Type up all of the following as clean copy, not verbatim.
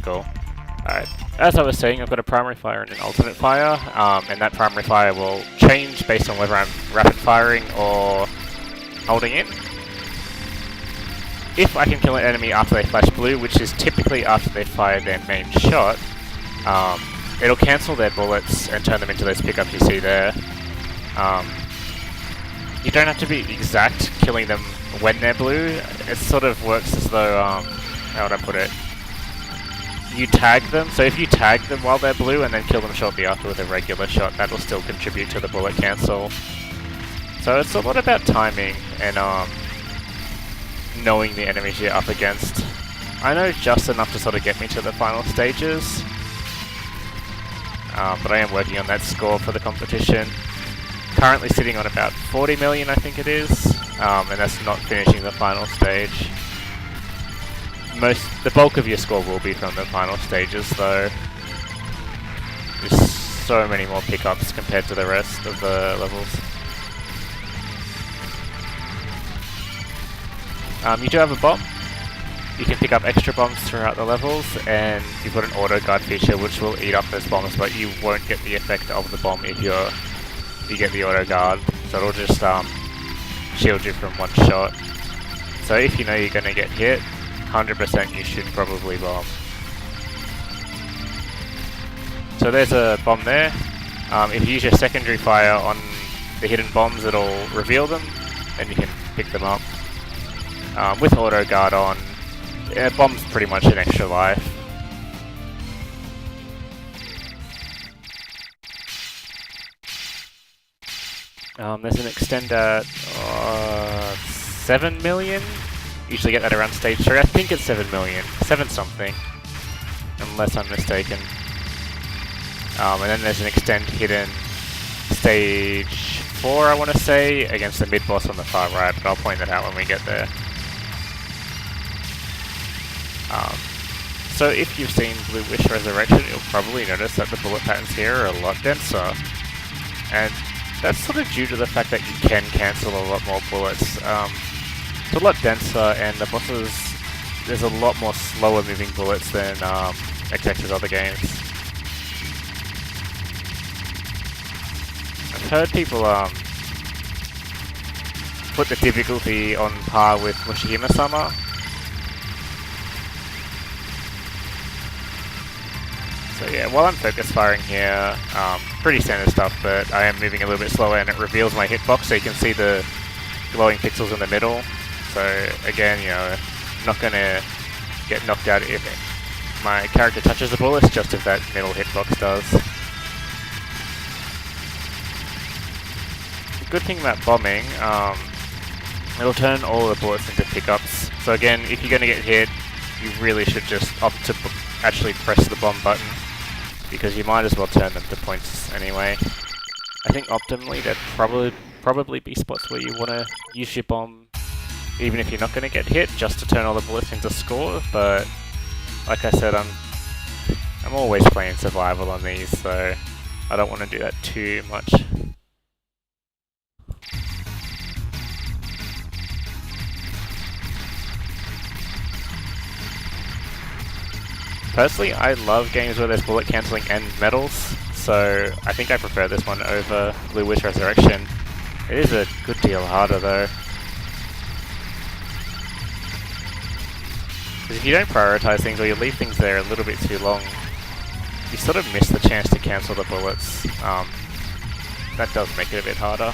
angle. Alright, as I was saying, I've got a primary fire and an alternate fire, and that primary fire will change based on whether I'm rapid firing or holding in. If I can kill an enemy after they flash blue, which is typically after they fire their main shot, it'll cancel their bullets and turn them into those pickups you see there. You don't have to be exact killing them when they're blue. It sort of works as though, how would I put it? You tag them, so if you tag them while they're blue and then kill them shortly after with a regular shot, that will still contribute to the bullet cancel. So it's a lot about timing and knowing the enemies you're up against. I know just enough to sort of get me to the final stages, but I am working on that score for the competition. Currently sitting on about 40 million, I think it is, and that's not finishing the final stage. The bulk of your score will be from the final stages, though. There's so many more pickups compared to the rest of the levels. You do have a bomb. You can pick up extra bombs throughout the levels, and you've got an auto guard feature which will eat up those bombs, but you won't get the effect of the bomb if you get the auto guard. So it'll just shield you from one shot. So if you know you're going to get hit, 100% you should probably bomb. So there's a bomb there. If you use your secondary fire on the hidden bombs, it'll reveal them, and you can pick them up. With auto guard on, a bomb's pretty much an extra life. There's an extend at 7 million. Usually get that around stage 3. I think it's 7 million. 7 something. Unless I'm mistaken. And then there's an extend hidden stage 4, I want to say, against the mid-boss on the far right, but I'll point that out when we get there. So if you've seen Blue Wish Resurrection, you'll probably notice that the bullet patterns here are a lot denser. And that's sort of due to the fact that you can cancel a lot more bullets. It's a lot denser, and the bosses, there's a lot more slower moving bullets than XX's other games. I've heard people put the difficulty on par with Mushihime-sama. So yeah, while I'm focus firing here, pretty standard stuff, but I am moving a little bit slower and it reveals my hitbox so you can see the glowing pixels in the middle. So again, you know, not gonna get knocked out if my character touches the bullets, just if that middle hitbox does. The good thing about bombing, it'll turn all the bullets into pickups. So again, if you're gonna get hit, you really should just opt to actually press the bomb button, because you might as well turn them to points anyway. I think optimally there'd probably be spots where you want to use your bomb even if you're not going to get hit, just to turn all the bullets into score, but like I said, I'm always playing survival on these, so I don't want to do that too much. Personally, I love games where there's bullet cancelling and medals, so I think I prefer this one over Blue Wish Resurrection. It is a good deal harder though. Because if you don't prioritize things, or you leave things there a little bit too long, you sort of miss the chance to cancel the bullets. That does make it a bit harder.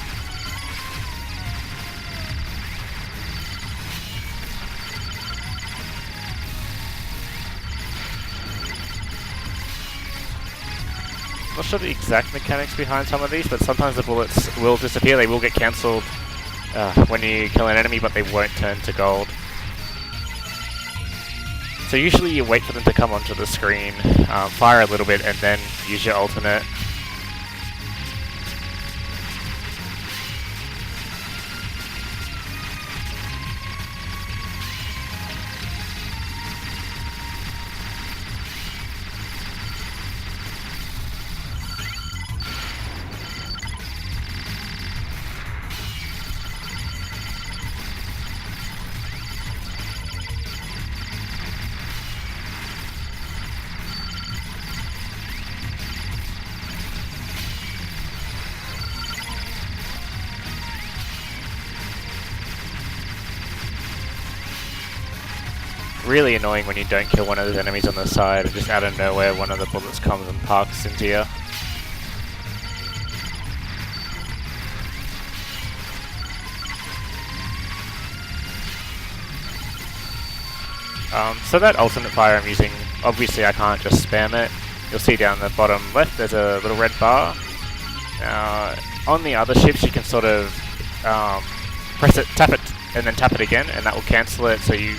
I'm not sure the exact mechanics behind some of these, but sometimes the bullets will disappear. They will get cancelled when you kill an enemy, but they won't turn to gold. So usually you wait for them to come onto the screen, fire a little bit, and then use your alternate. really annoying when you don't kill one of those enemies on the side and just out of nowhere one of the bullets comes and parks into you. So that alternate fire I'm using, obviously I can't just spam it. You'll see down the bottom left there's a little red bar. On the other ships you can sort of press it, tap it, and then tap it again, and that will cancel it so you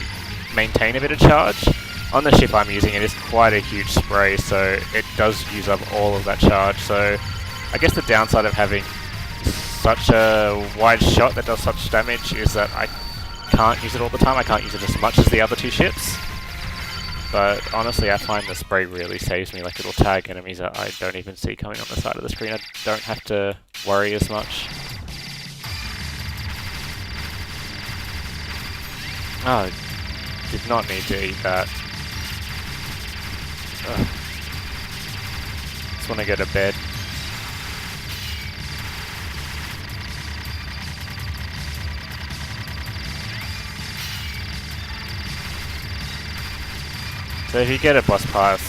maintain a bit of charge. On the ship I'm using, it is quite a huge spray, so it does use up all of that charge. So I guess the downside of having such a wide shot that does such damage is that I can't use it all the time. I can't use it as much as the other two ships. But honestly, I find the spray really saves me. Like, it'll tag enemies that I don't even see coming on the side of the screen. I don't have to worry as much. Oh, did not need to eat that. Ugh. Just want to go to bed. So if you get a boss past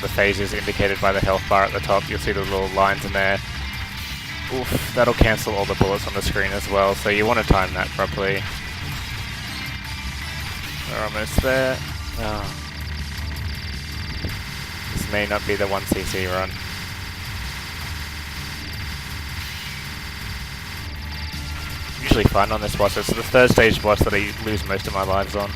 the phases indicated by the health bar at the top, you'll see the little lines in there. Oof, that'll cancel all the bullets on the screen as well, so you want to time that properly. We're almost there. Oh. This may not be the 1cc run. Usually fun on this boss. It's the third stage boss that I lose most of my lives on.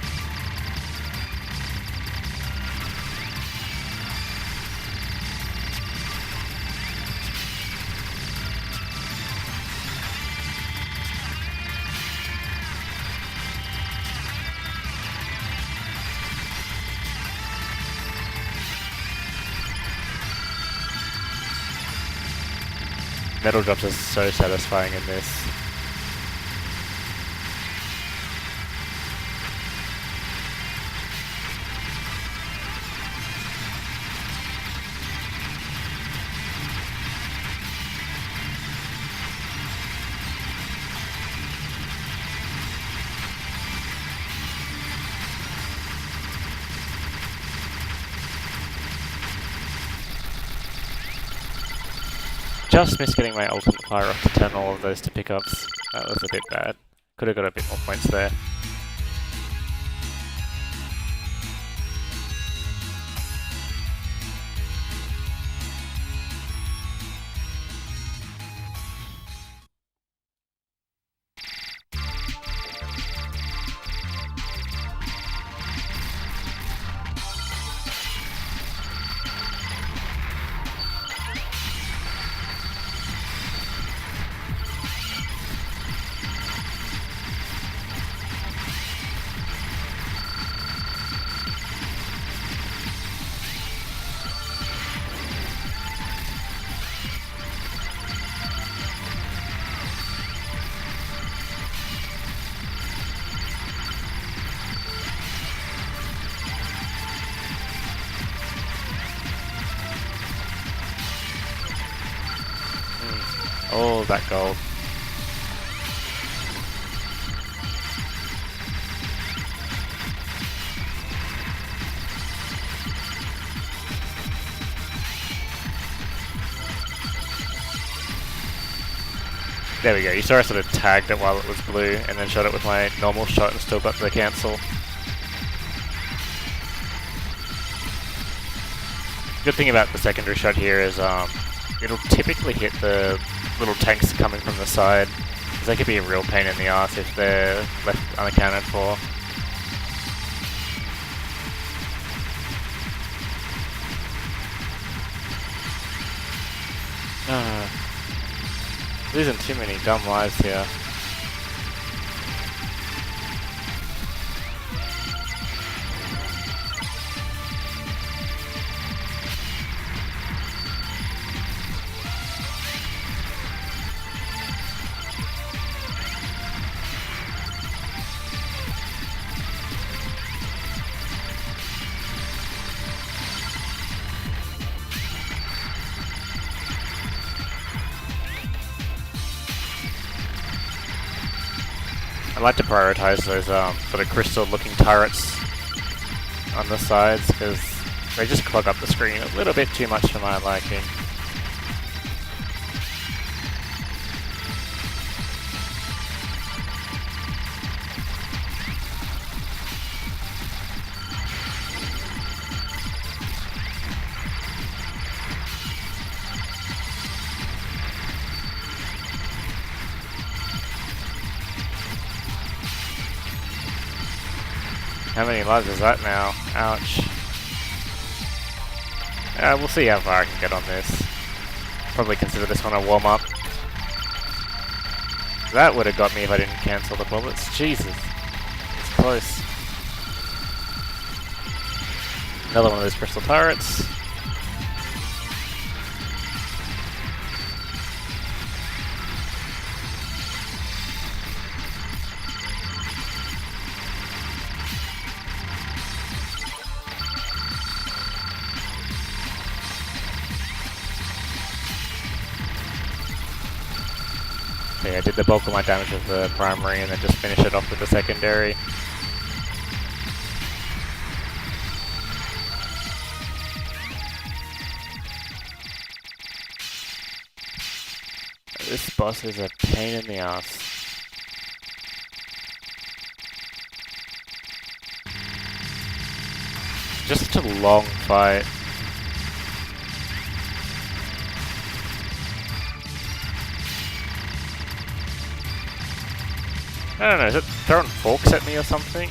Metal drops are so satisfying in this. Just missed getting my ultimate fire off to turn all of those to pickups. That was a bit bad. Could have got a bit more points there. Oh, that gold. There we go, you saw I sort of tagged it while it was blue and then shot it with my normal shot and still got the cancel. Good thing about the secondary shot here is it'll typically hit the little tanks coming from the side, because they could be a real pain in the ass if they're left unaccounted for. Losing too many dumb lives here. I like to prioritize those sort of crystal looking turrets on the sides because they just clog up the screen a little bit too much for my liking. How many lives is that now? Ouch. We'll see how far I can get on this. Probably consider this one a warm-up. That would have got me if I didn't cancel the bullets. Jesus. It's close. Another one of those crystal turrets. I did the bulk of my damage with the primary and then just finish it off with the secondary. This boss is a pain in the ass. Just a long fight. I don't know, is it throwing forks at me or something?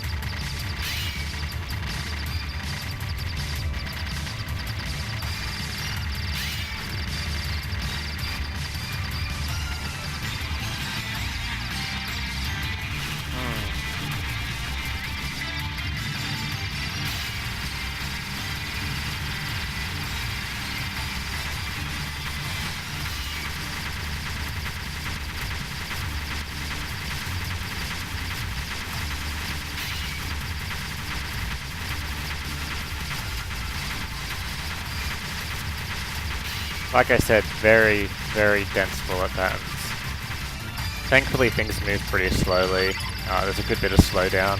Like I said, very, very dense bullet patterns. Thankfully things move pretty slowly. There's a good bit of slowdown.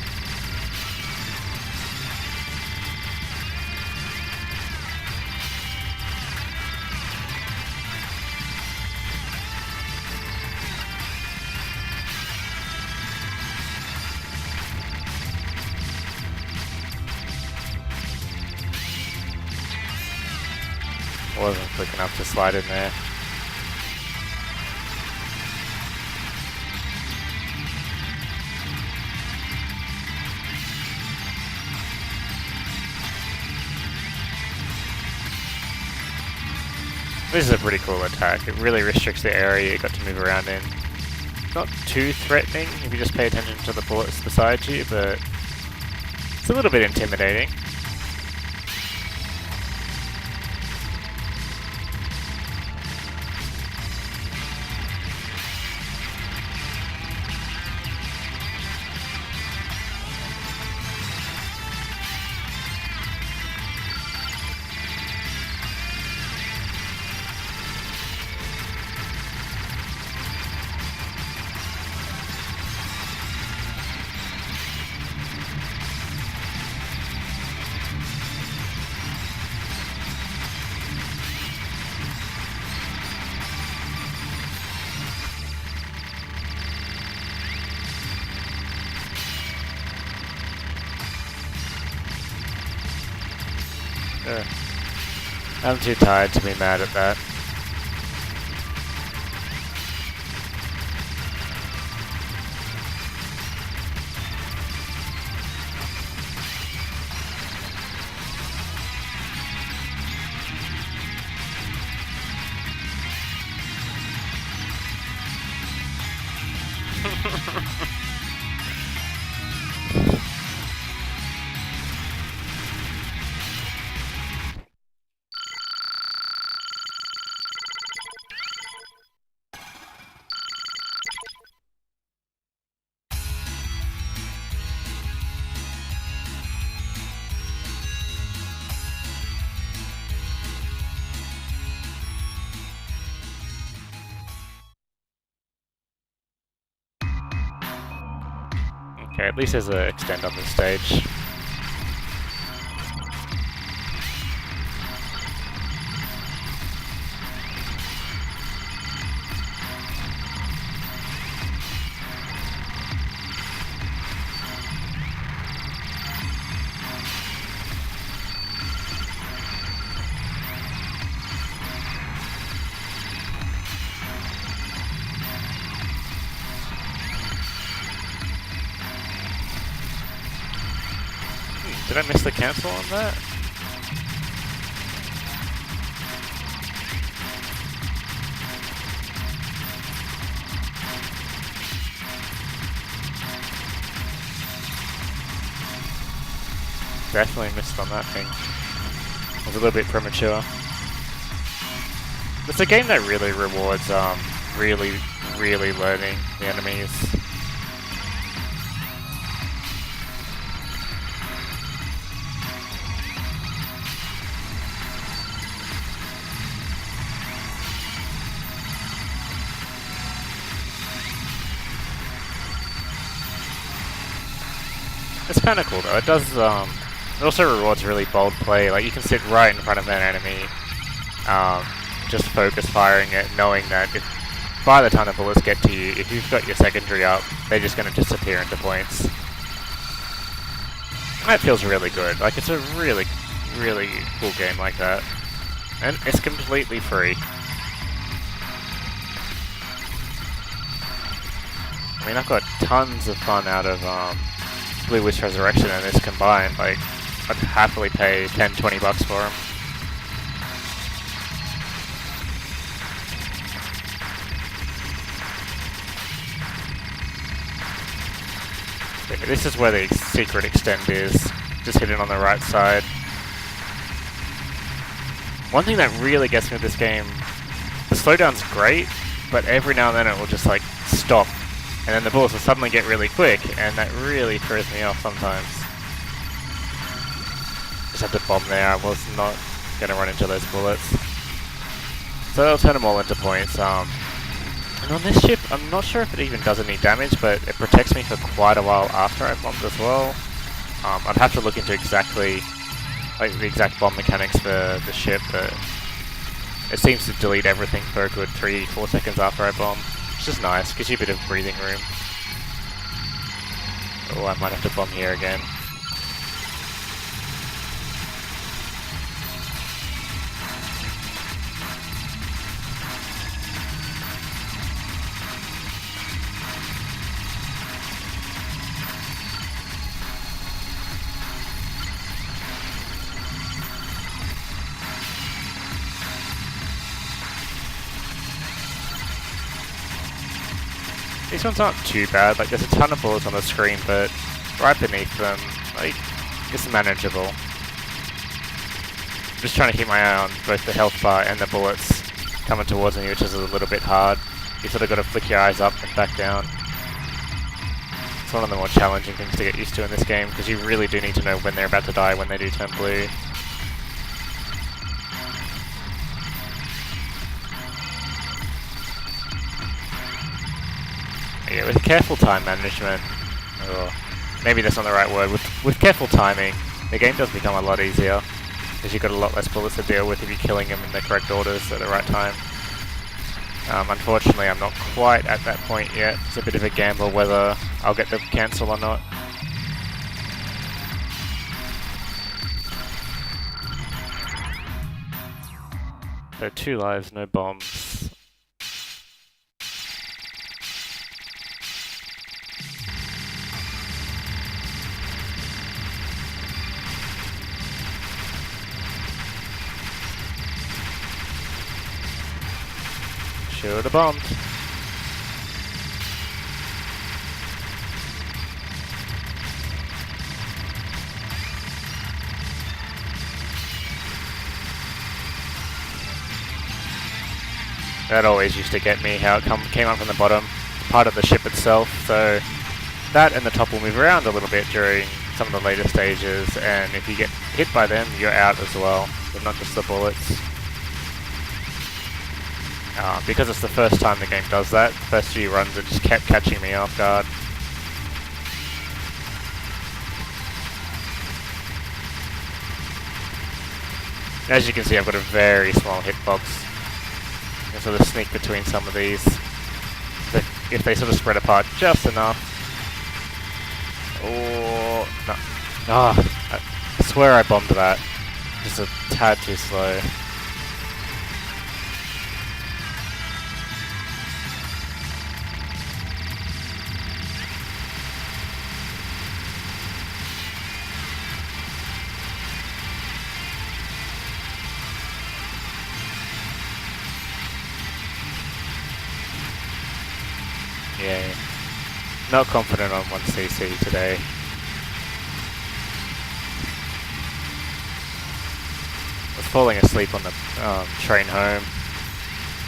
Wasn't quick enough to slide in there. This is a pretty cool attack. It really restricts the area you got to move around in. Not too threatening if you just pay attention to the bullets beside you, but it's a little bit intimidating. I'm too tired to be mad at that. Okay, at least there's an extend on this stage. Did I miss the cancel on that? Definitely missed on that thing. It was a little bit premature. It's a game that really rewards really learning the enemies. It's kind of cool though. It does. It also rewards really bold play. Like you can sit right in front of an enemy, just focus firing it, knowing that if by the time the bullets get to you, if you've got your secondary up, they're just going to disappear into points. That feels really good. Like it's a really cool game like that, and it's completely free. I mean, I've got tons of fun out of Blue Wish Resurrection and this combined. Like, I'd happily pay $10-20 for them. This is where the secret extend is. Just hit it on the right side. One thing that really gets me with this game, the slowdown's great, but every now and then it will just like stop. And then the bullets will suddenly get really quick, and that really throws me off sometimes. Just had to bomb there, I was not going to run into those bullets. So I'll turn them all into points. And on this ship, I'm not sure if it even does any damage, but it protects me for quite a while after I bombed as well. I'd have to look into exactly, like the exact bomb mechanics for the ship, but it seems to delete everything for a good 3-4 seconds after I bomb. It's just nice, gives you a bit of breathing room. Oh, I might have to bomb here again. These ones aren't too bad, like there's a ton of bullets on the screen, but right beneath them, like, it's manageable. I'm just trying to keep my eye on both the health bar and the bullets coming towards me, which is a little bit hard. You sort of got to flick your eyes up and back down. It's one of the more challenging things to get used to in this game, because you really do need to know when they're about to die when they do turn blue. Yeah, with careful time management, or maybe that's not the right word, with careful timing, the game does become a lot easier, because you've got a lot less bullets to deal with if you're killing them in the correct orders at the right time. Unfortunately, I'm not quite at that point yet. It's a bit of a gamble whether I'll get the cancel or not. So 2 lives, no bombs. Should have bombed. That always used to get me, how it came up from the bottom, part of the ship itself, so that and the top will move around a little bit during some of the later stages, and if you get hit by them, you're out as well, but not just the bullets. Because it's the first time the game does that, the first few runs it just kept catching me off guard. As you can see, I've got a very small hitbox. I can sort of sneak between some of these. If they sort of spread apart just enough. Oh, no. Oh, I swear I bombed that. Just a tad too slow. yeah. Not confident on 1cc today. I was falling asleep on the train home.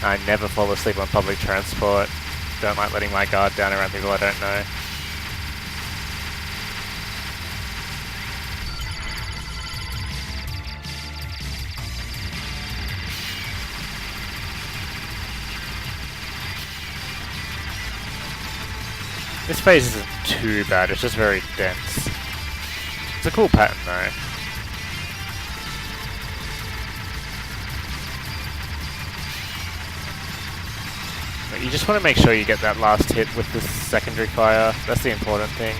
I never fall asleep on public transport. Don't like letting my guard down around people I don't know. This phase isn't too bad, it's just very dense. It's a cool pattern though. But you just want to make sure you get that last hit with the secondary fire. That's the important thing.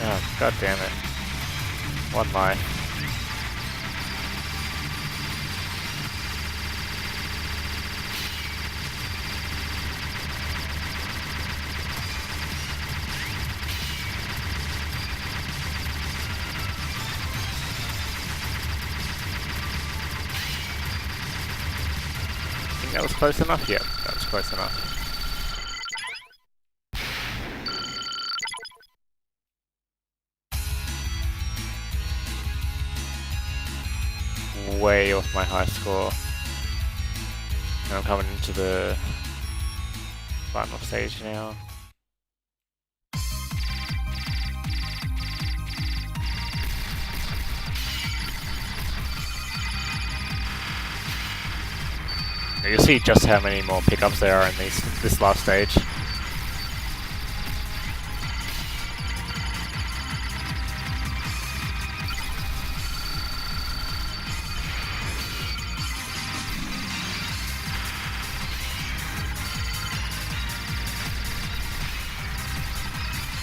Oh, god damn it. One life. That was close enough? Yep, that was close enough. Way off my high score. And I'm coming into the final stage now. You'll see just how many more pickups there are in this last stage.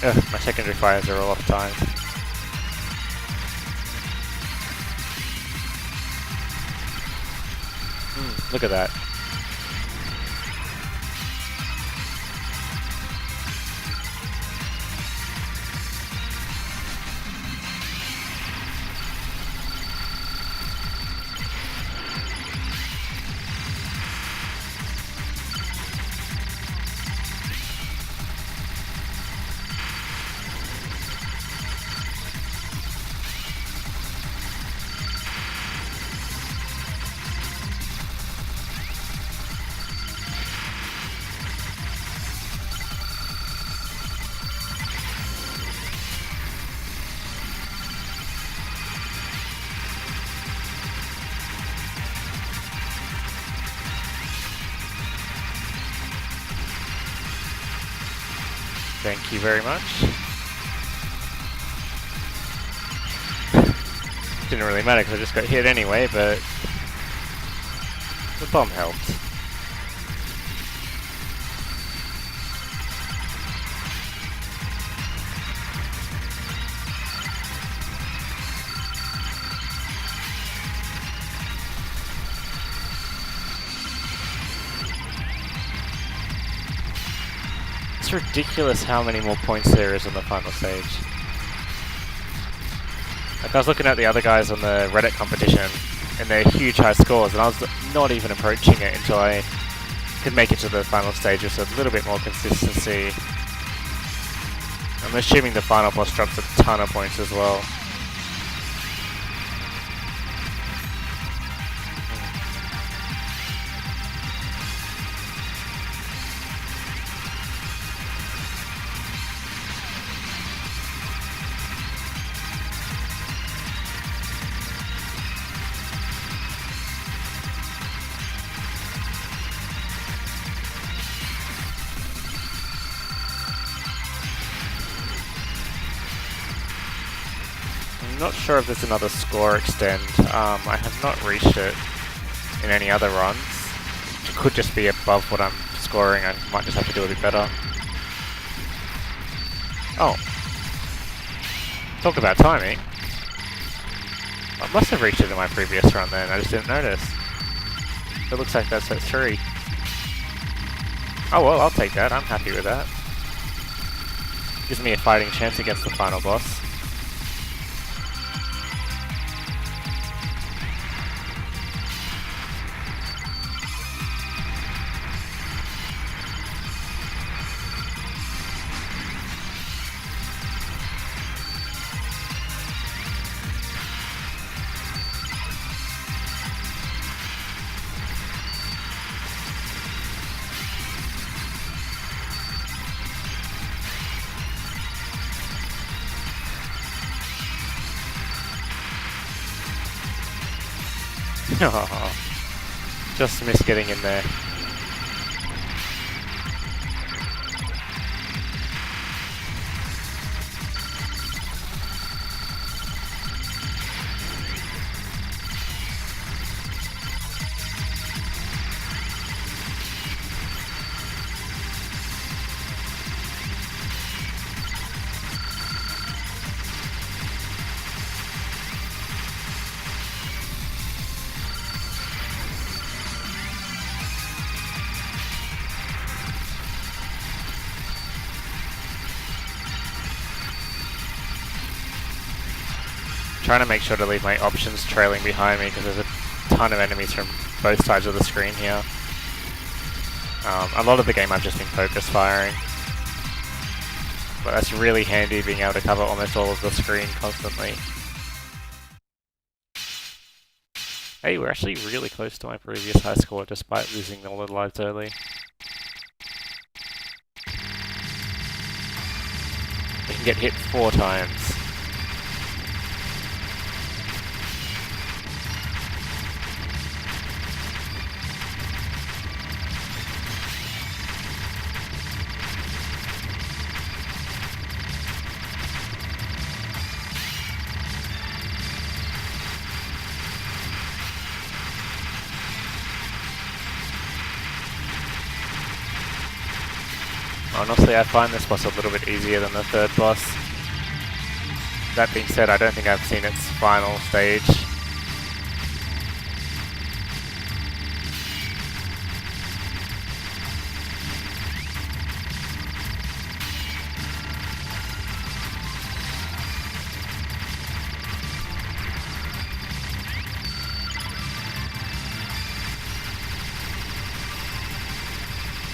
Ugh, my secondary fires are all off time. Look at that. Thank you very much. Didn't really matter because I just got hit anyway, but the bomb helped. It's ridiculous how many more points there is on the final stage. Like I was looking at the other guys on the Reddit competition and their huge high scores, and I was not even approaching it until I could make it to the final stage with a little bit more consistency. I'm assuming the final boss drops a ton of points as well. I'm not sure if there's another score extend. I have not reached it in any other runs. It could just be above what I'm scoring. I might just have to do a bit better. Oh. Talk about timing. I must have reached it in my previous run then, I just didn't notice. It looks like that's at 3. Oh well, I'll take that. I'm happy with that. Gives me a fighting chance against the final boss. Just missed getting in there. Trying to make sure to leave my options trailing behind me because there's a ton of enemies from both sides of the screen here. A lot of the game I've just been focus firing, but that's really handy being able to cover almost all of the screen constantly. Hey, we're actually really close to my previous high score despite losing all the lives early. We can get hit 4 times. Honestly, I find this boss a little bit easier than the third boss. That being said, I don't think I've seen its final stage.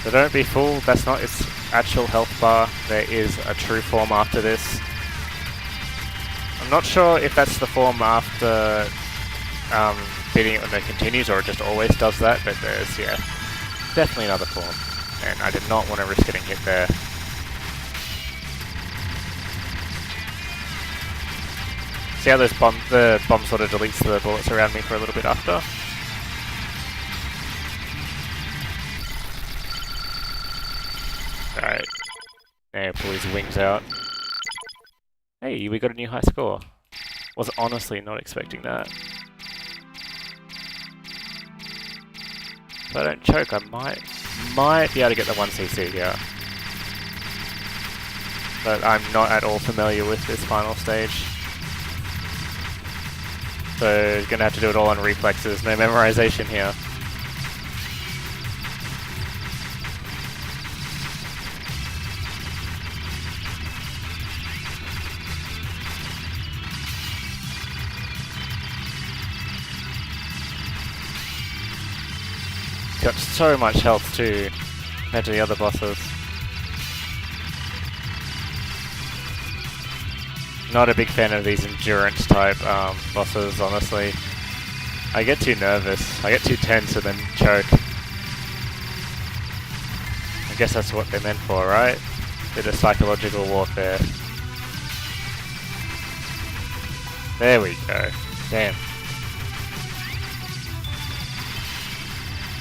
So don't be fooled, that's not its actual health bar. There is a true form after this. I'm not sure if that's the form after beating it when it continues or it just always does that, but there's, yeah, definitely another form. And I did not want to risk getting hit there. See how the bomb sort of deletes the bullets around me for a little bit after? Alright. Now pull his wings out. Hey, we got a new high score. Was honestly not expecting that. If I don't choke, I might be able to get the 1cc here. But I'm not at all familiar with this final stage. So gonna have to do it all on reflexes, no memorization here. Got so much health too, compared to the other bosses. Not a big fan of these endurance type bosses, honestly. I get too nervous, I get too tense and then choke. I guess that's what they're meant for, right? Bit of psychological warfare. There we go. Damn.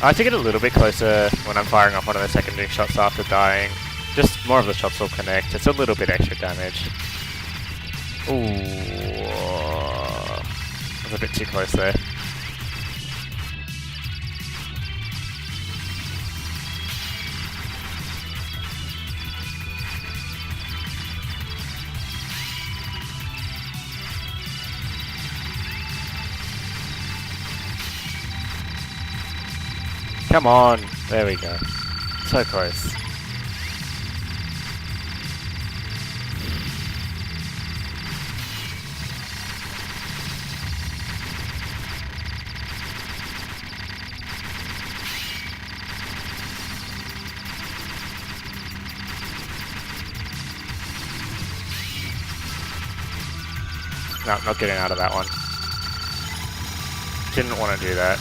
I like to get a little bit closer when I'm firing off one of the secondary shots after dying. Just more of the shots will connect. It's a little bit extra damage. Ooh. That's a bit too close there. Come on! There we go. So close. No, not getting out of that one. Didn't want to do that.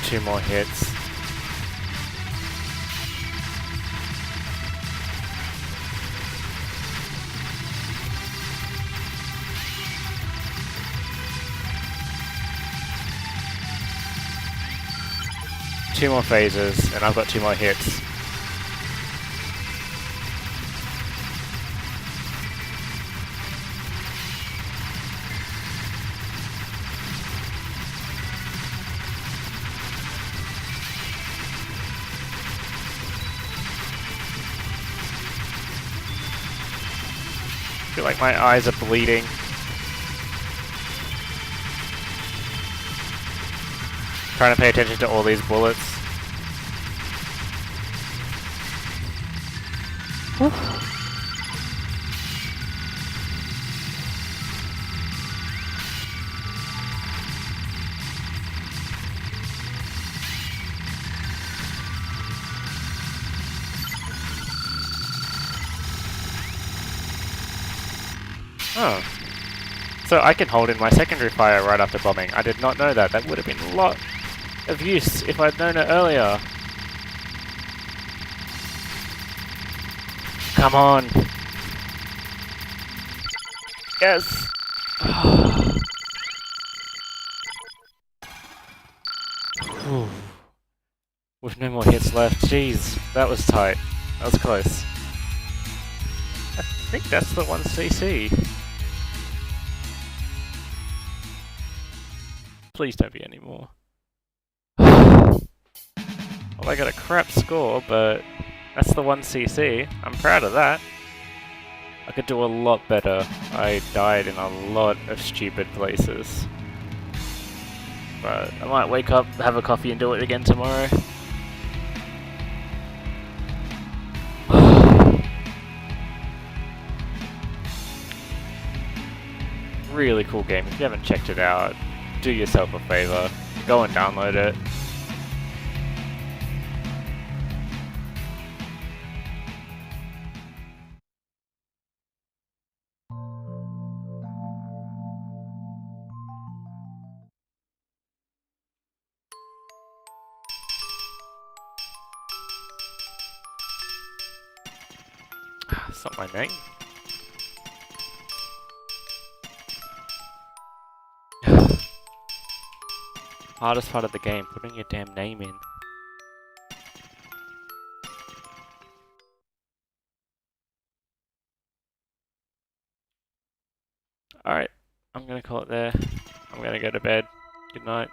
Two more hits. 2 more phases, and I've got 2 more hits. I feel like my eyes are bleeding. Trying to pay attention to all these bullets. Oh. So I can hold in my secondary fire right after bombing. I did not know that. That would have been a lot of use if I'd known it earlier. Come on. Yes. With no more hits left. Jeez, that was tight. That was close. I think that's the 1cc. Please don't be any more. Well, I got a crap score, but that's the 1cc. I'm proud of that. I could do a lot better. I died in a lot of stupid places. But I might wake up, have a coffee and do it again tomorrow. Really cool game. If you haven't checked it out, do yourself a favor. Go and download it. It's not my name. Hardest part of the game, putting your damn name in. Alright, I'm gonna call it there. I'm gonna go to bed. Good night.